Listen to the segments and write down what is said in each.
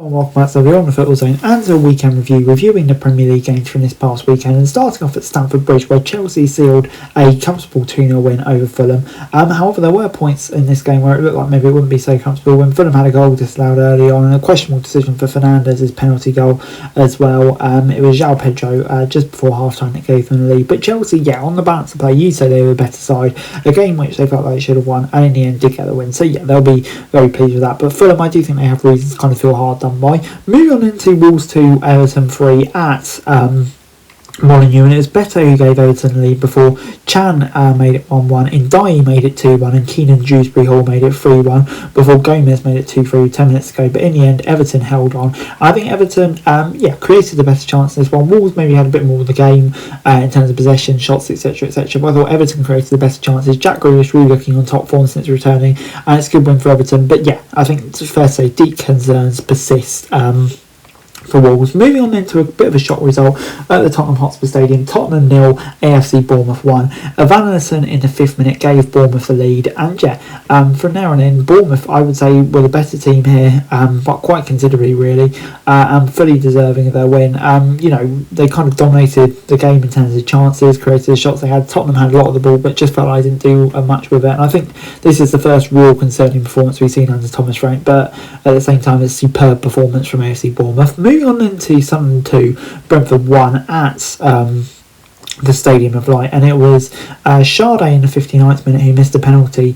Welcome back to the On the Football Zone and a weekend review, reviewing the Premier League games from this past weekend and starting off at Stamford Bridge where Chelsea sealed a comfortable 2-0 win over Fulham. However, there were points in this game where it looked like maybe it wouldn't be so comfortable when Fulham had a goal disallowed early on and a questionable decision for Fernandez's penalty goal as well. It was João Pedro just before half-time that gave them the lead, but Chelsea, on the balance of play, you'd say they were a better side, a game which they felt like they should have won and in the end did get the win, so they'll be very pleased with that. But Fulham, I do think they have reasons to kind of feel hard done by. Moving on into Wolves 2, Everton 3 at Molineux, and it was Beto who gave Everton the lead before Chan made it 1-1, Ndiaye made it 2-1 and Keenan Dewsbury Hall made it 3-1 before Gomez made it 2-3 10 minutes ago, but in the end Everton held on. I think Everton created the better chance in this one. Wolves maybe had a bit more of the game in terms of possession, shots, etc, but I thought Everton created the better chances. Jack Grealish really looking on top form since returning, and it's a good win for Everton, but I think it's fair to say deep concerns persist for Wolves. Moving on then to a bit of a shock result at the Tottenham Hotspur Stadium. Tottenham 0, AFC Bournemouth 1. Van Anderson in the 5th minute gave Bournemouth the lead, and from there on in, Bournemouth I would say were the better team here, but quite considerably really, and fully deserving of their win. They kind of dominated the game in terms of chances, created the shots they had. Tottenham had a lot of the ball but just felt like they didn't do much with it, and I think this is the first real concerning performance we've seen under Thomas Frank, but at the same time it's a superb performance from AFC Bournemouth. Moving on into Sunderland 2, Brentford 1 at the Stadium of Light, and it was Sade in the 59th minute who missed a penalty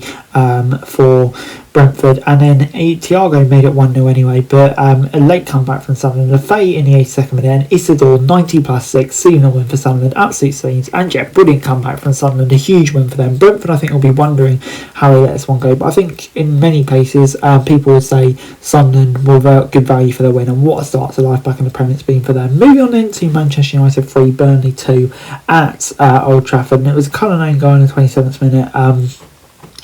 for Brentford, and then Thiago made it 1-0 anyway, but a late comeback from Sunderland. Lafay in the 82nd minute and Isidore 90+6 sealing a win for Sunderland, absolute scenes, and brilliant comeback from Sunderland, a huge win for them. Brentford I think will be wondering how they let this one go, but I think in many places people would say Sunderland will have good value for their win, and what a start to life back in the Premier League it's been for them. Moving on into Manchester United 3, Burnley 2 at Old Trafford, and it was a Cullinane goal in the 27th minute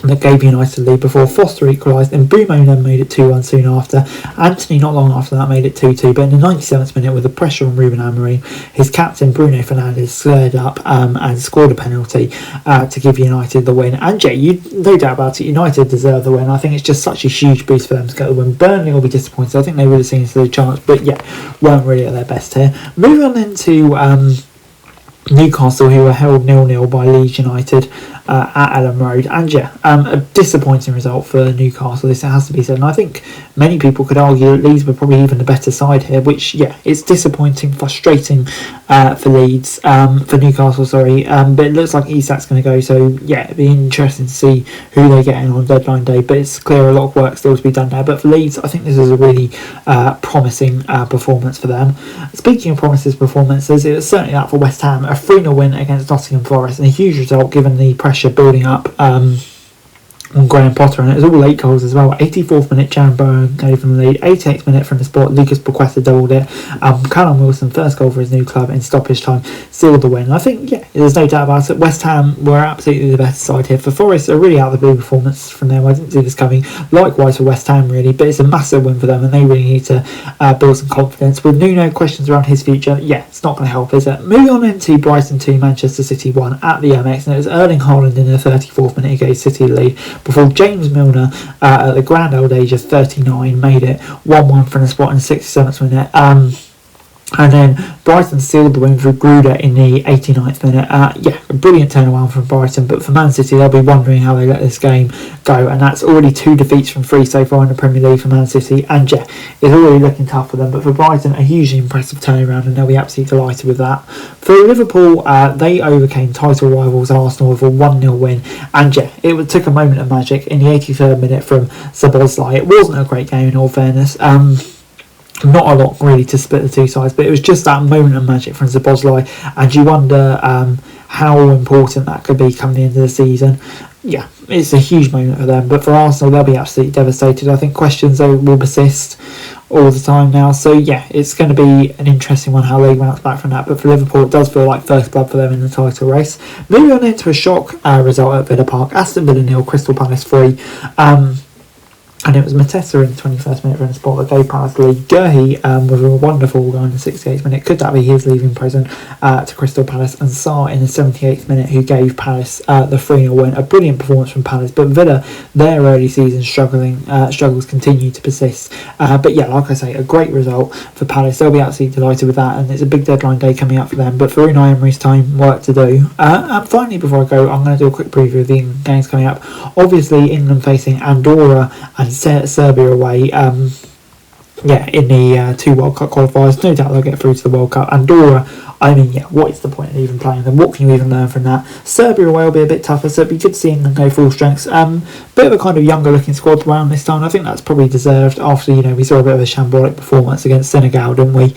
that gave United the lead before Foster equalised, and Mbeumo then made it 2-1 soon after. Anthony not long after that made it 2-2, but in the 97th minute with the pressure on Ruben Amorim, his captain Bruno Fernandes slurred up and scored a penalty to give United the win. And no doubt about it, United deserve the win. I think it's just such a huge boost for them to get the win. Burnley will be disappointed. I think they would have seen a chance, but weren't really at their best here. Moving on into Newcastle, who were held 0-0 by Leeds United at Ellen Road, and a disappointing result for Newcastle, this has to be said, and I think many people could argue that Leeds were probably even the better side here, which it's disappointing, frustrating for Leeds, for Newcastle, but it looks like Isak's going to go, so it'd be interesting to see who they get in on deadline day, but it's clear a lot of work still to be done there. But for Leeds, I think this is a really promising performance for them. Speaking of promising performances, it was certainly that for West Ham, a 3-0 win against Nottingham Forest, and a huge result given the pressure building up on Graham Potter, and it was all late goals as well. 84th minute, Jaron Bowen gave them the lead. 88th minute from the spot, Lucas Paqueta doubled it. Callum Wilson, first goal for his new club in stoppage time, sealed the win. And I think, there's no doubt about it, West Ham were absolutely the better side here. For Forest, a really out of the blue performance from them. I didn't see this coming. Likewise for West Ham, really, but it's a massive win for them, and they really need to build some confidence. With Nuno, questions around his future, it's not going to help, is it? Moving on into Brighton 2, Manchester City 1 at the MX, and it was Erling Haaland in the 34th minute who gave City the lead before James Milner at the grand old age of 39 made it 1-1 from the spot in the 67th minute. And then Brighton sealed the win through Gruder in the 89th minute. A brilliant turnaround from Brighton, but for Man City, they'll be wondering how they let this game go, and that's already 2 defeats from 3 so far in the Premier League for Man City, and it's already looking tough for them, but for Brighton, a hugely impressive turnaround, and they'll be absolutely delighted with that. For Liverpool, they overcame title rivals Arsenal with a 1-0 win, and it took a moment of magic in the 83rd minute from Szoboszlai. It wasn't a great game in all fairness, not a lot really to split the two sides, but it was just that moment of magic from Szoboszlai, and you wonder how important that could be come the end of the season. It's a huge moment for them, but for Arsenal, they'll be absolutely devastated. I think questions will persist all the time now, so it's going to be an interesting one how they bounce back from that. But for Liverpool, it does feel like first blood for them in the title race. Moving on into a shock result at Villa Park, Aston Villa 0, Crystal Palace 3. And it was Matessa in the 21st minute from the spot that gave Palace the lead. Gurhey with a wonderful goal in the 68th minute. Could that be his leaving present to Crystal Palace? And Sarr in the 78th minute, who gave Palace the 3-0 win. A brilliant performance from Palace. But Villa, their early season struggles continue to persist. But yeah, like I say, a great result for Palace. They'll be absolutely delighted with that. And it's a big deadline day coming up for them. But for Unai Emery's time, work to do. And finally, before I go, I'm going to do a quick preview of the games coming up. Obviously, England facing Andorra and Serbia away. In the 2 World Cup qualifiers. No doubt they'll get through to the World Cup. Andorra, I mean, yeah, what is the point of even playing them? What can you even learn from that? Serbia away will be a bit tougher, so it'd be good to see England go full strengths. Bit of a kind of younger looking squad around this time. I think that's probably deserved after, we saw a bit of a shambolic performance against Senegal, didn't we?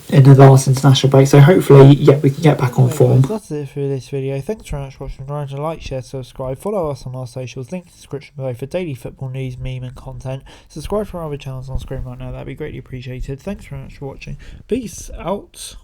In the last international break. So hopefully, we can get back on form. That's it for this video. Thanks very much for watching. Remember to like, share, subscribe. Follow us on our socials. Link in the description below for daily football news, meme and content. Subscribe to our other channels on screen right now. That'd be greatly appreciated. Thanks very much for watching. Peace out.